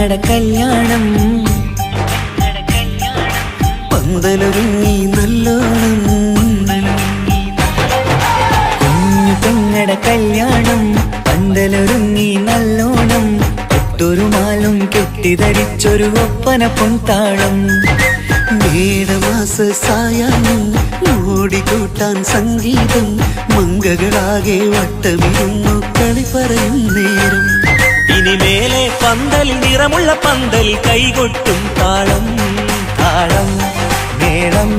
കല്യാണം പന്തലൊരുങ്ങി നല്ലോണം കുഞ്ഞു പെങ്ങടെ കല്യാണം പന്തലൊരുങ്ങി നല്ലോണം ഒട്ടൊരു മാലും കെട്ടിധരിച്ചൊരു ഒപ്പന പൊൻതാളം മേടമാസ സായാഹ്നം ഓടിക്കൂട്ടാൻ സംഗീതം മംഗകളാകെ വട്ടമിരുന്നു കളി പറയും നേരം ഇനിമേലെ പന്തൽ നിറമുള്ള പന്തൽ കൈകൊട്ടും താളം താളം മേളം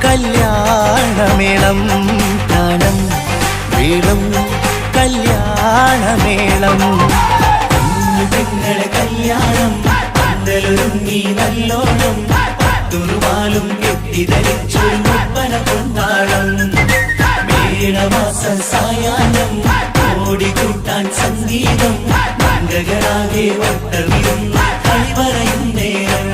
കല്യാണമേളം താളം മേളം കല്യാണമേളം കുഞ്ഞു പെങ്ങളെ കല്യാണം പന്തലൊരുങ്ങി നല്ലോണം തുറുമാലും കെട്ടിധരിച്ചൊരു ഒപ്പന പൊൻതാളം മേടമാസ സായാഹ്നം ഓടിക്കൂട്ടാൻ സംഗീതം മംഗകളാകെ വട്ടമിരുന്ന് കളി പറയും നേരം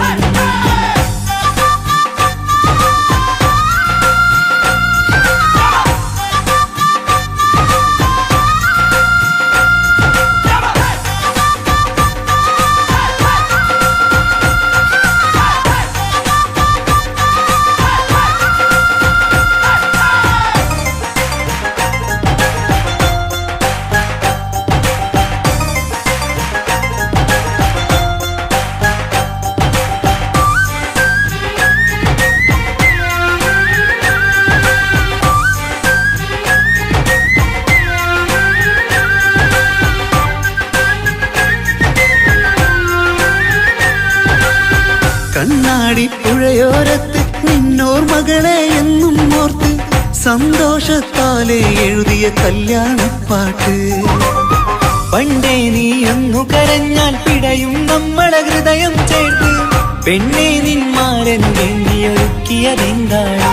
കണ്ണാടി പുഴയോരത്ത് നിന്നോർ മകളെ എന്നും ഓർത്ത് സന്തോഷത്താലെ എഴുതിയ കല്യാണപ്പാട്ട് പണ്ടേ നീ ഒന്നു കരഞ്ഞാൽ പിടയും നമ്മളെ ഹൃദയം ചേർത്ത് പെണ്ണെ നിന്മാരൻ വേണ്ടിയൊരുക്കിയതെന്താണ്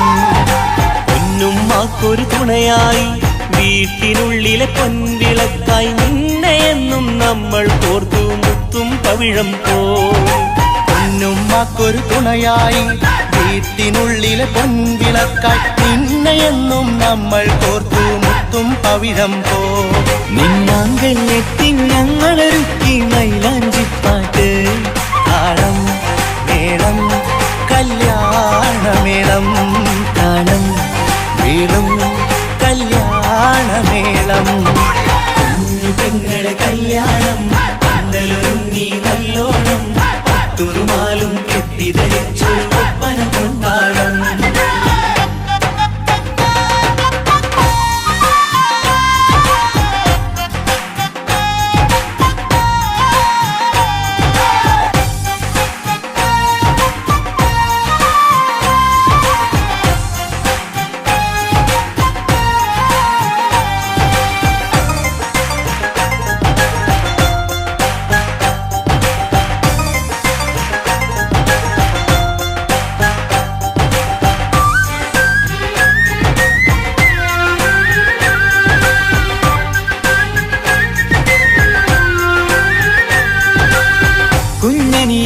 പൊന്നുമ്മാക്കൊരു തുണയായി വീട്ടിനുള്ളിലെ പൊൻവിളക്കായി നിന്നെ എന്നും നമ്മൾ കോർത്തു മുത്തും പവിഴം പോ പൊന്നുമ്മാക്കൊരു തുണയായി വീട്ടിനുള്ളിലെ പൊൻവിളക്കായി നിന്നെയെന്നും നമ്മൾ കോർത്തു മുത്തും പവിഴം പോ നിന്നാങ്കല്ലെത്തി ഞങ്ങളൊരുക്കി മൈലാഞ്ചിപ്പാട്ട് താളം മേളം കല്യാണമേളം താളം മേളം കല്യാണമേളം കുഞ്ഞു പെങ്ങളെ കല്യാണം പന്തലൊരുങ്ങി നല്ലോണം തുറുമാലും കെട്ടിധരിച്ചൊരു ഒപ്പന പൊൻതാളം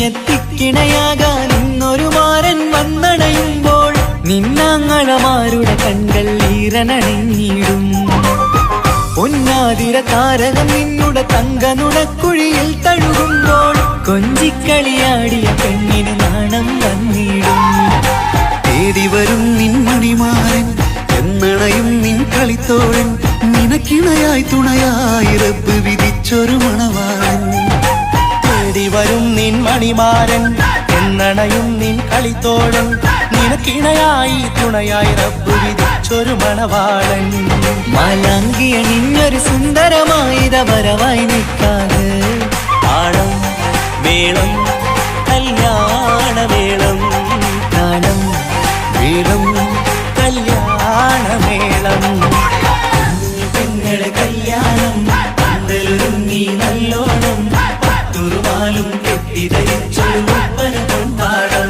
എത്തിക്കിണയാകാൻ ഇന്നൊരു മാരൻ വന്നണയുമ്പോൾ നിന്നാങ്ങളമാരുടെ കൺകൾ ഈറനണിഞ്ഞിടും പൊന്നാതിര താരകം നിന്നുടെ തങ്ക നുണക്കുഴിയിൽ തഴുകുമ്പോൾ കൊഞ്ചിക്കളിയാടിയ പെണ്ണിന് നാണം വന്നിടും തേടി വരും നിൻമണിമാരൻ എന്നണയും നിൻ കളിത്തോഴൻ നിനക്കിണയായി തുണയായി റബ്ബ് വിധിച്ചൊരു മണവാളൻ വരും നിൻ മണിമാരൻ എന്നണയും നിൻ കളിത്തോഴൻ നിനക്കിണയായി തുണയായി റബ്ബ് വിധിച്ചൊരു മണവാളൻ മാലാങ്കിയ നിന്നൊരു സുന്ദരമായിത വരവായി നിൽക്കാതെ താളം മേളം കല്യാണമേളം താളം മേളം കല്യാണമേളം പെങ്ങളെ കല്യാണം പന്തലൊരുങ്ങി നല്ലോണം തുറുമാലും കെട്ടിധരിച്ചൊരു ഒപ്പന പൊൻതാളം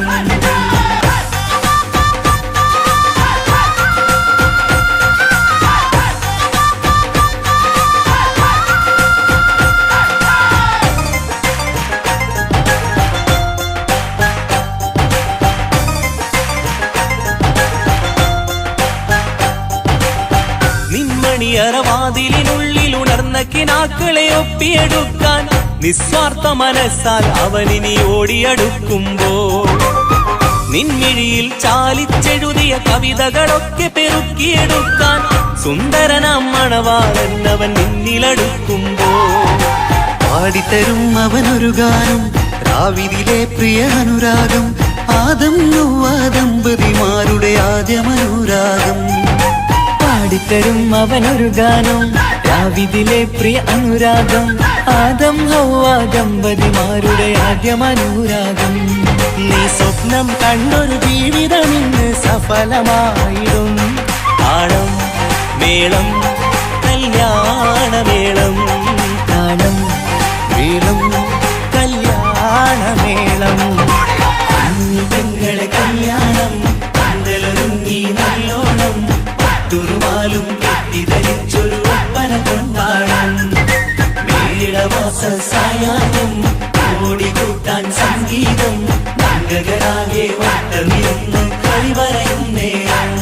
നിന്മണിയറവാതിലിനുള്ളിൽ മനസ്സിലുണർന്ന കിനാക്കളെ ഒപ്പിയെടുക്കാൻ നിസ്വാർത്ഥ മനസ്സാൽ അവനിനി ഓടിയടുക്കുമ്പോൾ നിൻമിഴിയിൽ ചാലിച്ചെഴുതിയ കവിതകളൊക്കെ പെറുക്കിയെടുക്കാൻ സുന്ദരനാം മണവാളൻ അവൻ നിന്നിലടുക്കുമ്പോൾ പാടിത്തരും അവനൊരു ഗാനം രാവിതിലെ പ്രിയ അനുരാഗം ആദം ഹവ്വ ദമ്പതിമാരുടെ ആദ്യമനുരാഗം പാടിത്തരും അവനൊരു ഗാനം രാവിതിലെ പ്രിയ അനുരാഗം ആദം ഹവ്വ ദമ്പതിമാരുടെ ആദ്യമനുരാഗം നീ സ്വപ്നം കണ്ടൊരു ജീവിതം ഇന്ന് സഫലമായിടും താളം മേളം കല്യാണമേളം താളം മേളം കല്യാണമേളം പെങ്ങളെ കല്യാണം പന്തലൊരുങ്ങി നല്ലോണം പട്ടുറുമാലും കെട്ടിധരിച്ചൊരു ഒപ്പന കൊണ്ടാടം മേളവാസ സായാഹ്നം ഓടിക്കൂട്ടാൻ സംഗീതം മംഗളരാകെ വട്ടമിരുന്ന് കളിവരയും നേരം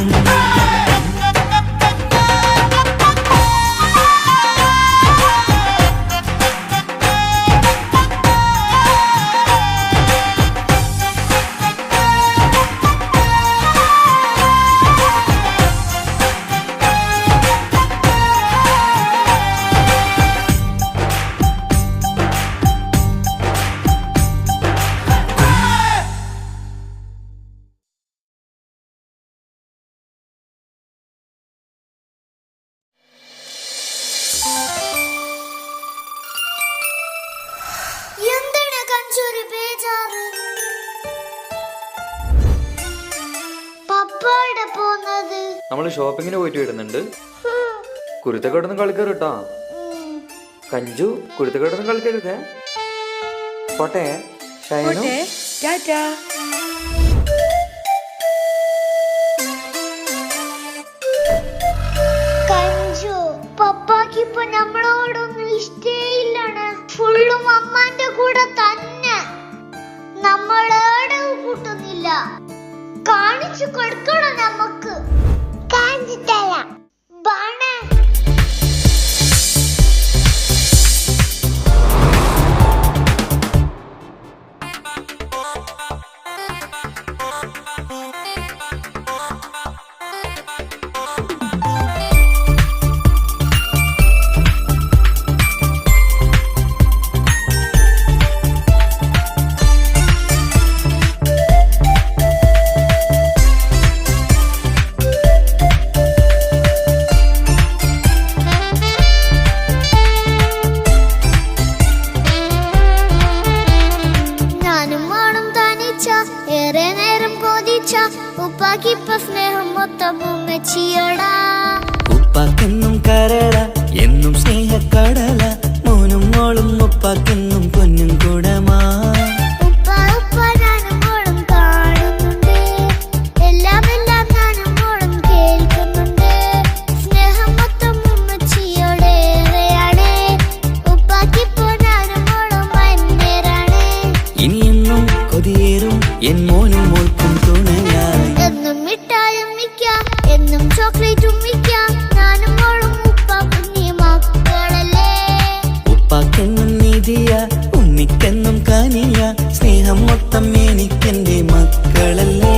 എന്താണ് കഞ്ചൂരി ബേജാറ്? പപ്പാടെ പോന്നത് നമ്മള് ഷോപ്പിങ്ങിന് പോയിട്ട് വരുന്നുണ്ട്. കുരുത്തക്കേടൊന്നും കളിക്കരുട്ടാ. കഞ്ചു കുരുത്തക്കേടൊന്നും കളിക്കരുതേ. പോട്ടെ ഷൈനു. കഞ്ചു പപ്പാക്ക് ഇപ്പൊ നമ്മളോടൊന്നും ഇഷ്ടേയില്ലാണ്. ഫുള്ളും അമ്മാന്റെ കൂടെ തന്നെ. നമ്മളേടെ കൂട്ടുന്നില്ല. കാണിച്ചു കൊടുക്കണം നമുക്ക്. കാണിച്ചു തരാം. ബാണേ ഏറെ നേരം കൊതിച്ച ഉപ്പാക്കിപ്പ സ്നേഹം മൊത്തം ഉമ്മച്ചിയോടാ. ഉപ്പാക്കെന്നും കരള എന്നും സ്നേഹക്കടല മോനും മോളും ഉപ്പാക്കെന്നും പൊന്നും കൂടമാ. ഉപ്പ ഉപ്പ ഞാനും മോളും കാണുന്നുണ്ട്. എല്ലാം എല്ലാം ഞാനും മോളും കേൾക്കുന്നുണ്ട്. സ്നേഹം മൊത്തം ഉമ്മച്ചിയോടേറെയാണ്. ഉപ്പാക്കിപ്പോ ഞാനും മോളും അന്യരാണ്. ഇനിയെന്നും കൊതിയേറും എൻ മോനും മോൾക്കും തുണയായി. എന്നും മിഠായും മിക്കാം, എന്നും ചോക്ലേറ്റും മിക്കാം. ഞാനും മോളും ഉപ്പ കുഞ്ഞി മക്കളല്ലേ. ഉപ്പാക്കെന്നും നീതിയ ഉമ്മിക്കെന്നും കാനിയ സ്നേഹം മൊത്തം എനിക്കെന്റെ മക്കളല്ലേ.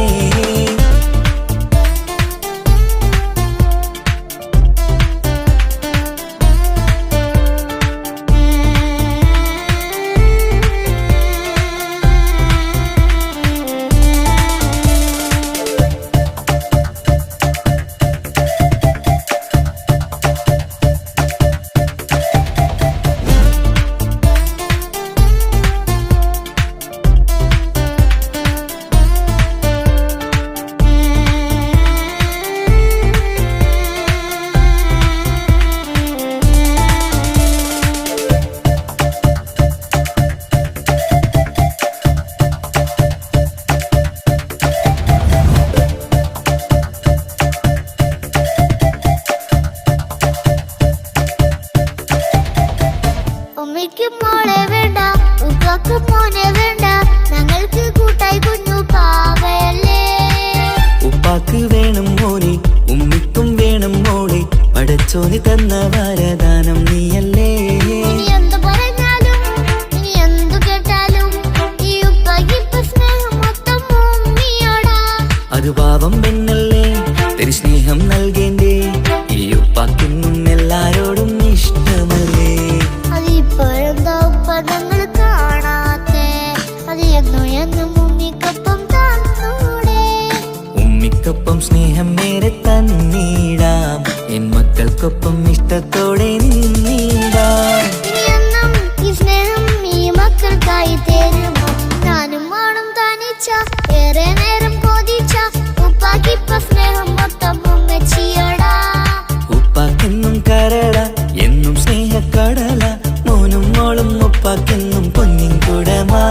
ഉമ്മയ്ക്ക് മോളെ വേണ്ട, ഉപ്പാക്ക് മോനെ വേണ്ട. ഞങ്ങൾക്ക് കൂട്ടായി കുഞ്ഞു പാവയല്ലേ. ഉപ്പാക്ക് വേണം മോനെ ഉമ്മിക്കും വേണം മോളെ. പടച്ച പടച്ചോനി തന്ന വരദാനം നീയല്ലേ. ഇനി എന്ത് പറഞ്ഞാലും ഇനി എന്തു കേട്ടാലും ഈ ഉപ്പാക്കിപ്പ സ്നേഹം മൊത്തം ഉമ്മിയോടാ. അത് പാവം പെണ്ണല്ലേ തിരി സ്നേഹം നൽകേണ്ടേ. ഈ ഉപ്പാക്കിന്നും എല്ലാരോടും ഇഷ്ടമല്ലേ. അതിപ്പോഴെന്താ ഉപ്പ ഞങ്ങൾ കാണാത്തെ? അത് എന്നും എന്നും ഉമ്മിക്കൊപ്പം തന്നൂടെ. ഉമ്മിക്കൊപ്പം സ്നേഹം നേരെ തന്നീടാം. എൻ മക്കൾക്കൊപ്പം ഇഷ്ടത്തോടെ നിന്നീടാം. ഇനി എന്നും ഈ സ്നേഹം ഈ മക്കൾക്കായി തരുമോ? ഞാനും മോളും തനിച്ച ഏറെ നേരം കൊതിച്ച ഉപ്പാക്കിപ്പ സ്നേഹം മൊത്തം ഉമ്മച്ചിയോടാ. ഉപ്പാക്കെന്നും കരള എന്നും സ്നേഹക്കടല. മോനും മോളും ഉപ്പാക്കെന്നും പൊന്നിൻ കുടമാ.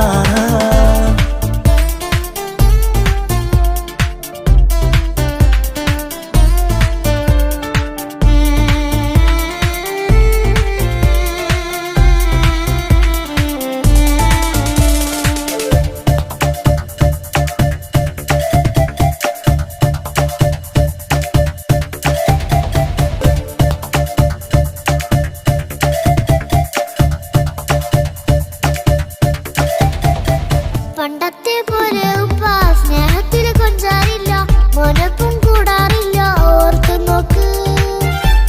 പണ്ടത്തെ പോലെ ഉപ്പ സ്നേഹത്തില് കൊഞ്ചാറില്ല, മോനൊപ്പം കൂടാറില്ല. ഓർത്തു നോക്ക്.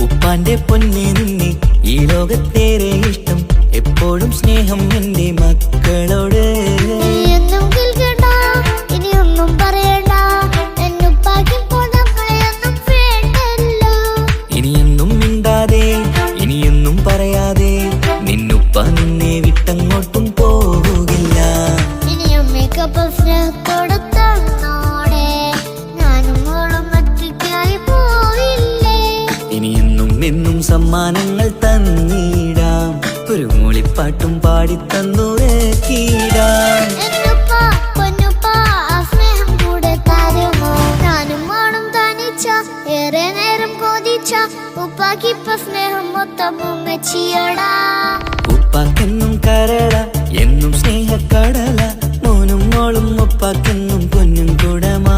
ഉപ്പാന്റെ പൊന്നെ നിന്നെ ഈ ലോകത്തേറെ ഇഷ്ടം. എപ്പോഴും സ്നേഹം എന്റെ മക്കളോട്. ഇനി എന്നും കേൾക്കണ്ട, ഇനി ഒന്നും പറയണ്ട. എന്നുപ്പാക്കിപ്പോ നമ്മളെയൊന്നും വേണ്ടല്ലോ. ഇനിയെന്നും മിണ്ടാതെ ഇനിയെന്നും പറയാതെ നിന്നുപ്പ നിന്നെ വിട്ടങ്ങോട്ടും പോവുകില്ല. ഇനി ഉമ്മയ്ക്കൊപ്പം സ്നേഹത്തോടെ തന്നോടെ. ഞാനും മോളും ഒറ്റയ്ക്കായി പോയില്ലേ. ഇനിയെന്നും എന്നും സമ്മാനങ്ങൾ തന്നീടാം. ഒരു മൂളിപ്പാട്ടും പാടിത്തന്നുരക്കീടാം. എന്നുപ്പ പൊന്നുപ്പ ആ സ്നേഹം കൂടെ തരുമോ? ഞാനും മോളും തനിച്ച ഏറെ നേരം കൊതിച്ച ഉപ്പാക്കിപ്പ സ്നേഹം മൊത്തം ഉമ്മച്ചിയോടാ. ഉപ്പാക്കെന്നും കരള എന്നും സ്നേഹക്കടല. മോനും മോളും ഉപ്പാക്കെന്നും പൊന്നും കുടമാ.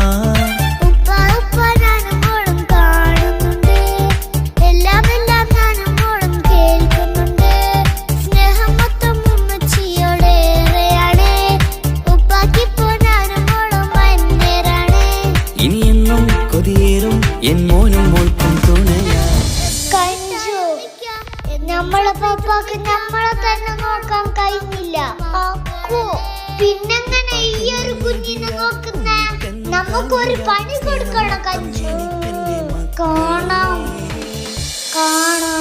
ഉപ്പ ഉപ്പ ഞാനും മോളും കാണുന്നുണ്ട്. എല്ലാം എല്ലാം ഞാനും മോളും കേൾക്കുന്നുണ്ട്. സ്നേഹം മൊത്തം ഉമ്മച്ചിയോടേറെയാണ്. ഉപ്പാക്കിപ്പോ ഞാനും മോളും വന്നേരാണ്. ഇനിയെന്നും കൊതിയേറും എൻ മോനും മോൾക്കും തുണയാ. കഞ്ചു, നമ്മളെ പപ്പാക്ക് നമ്മളെ തന്നെ നോക്കാൻ കഴിഞ്ഞില്ല. അക്കു, പിന്നെങ്ങനെ ഈ ഒരു കുഞ്ഞിനെ നോക്കുന്നേ? നമുക്കൊരു പണി കൊടുക്കണം കഞ്ചു. കാണാം കാണാം.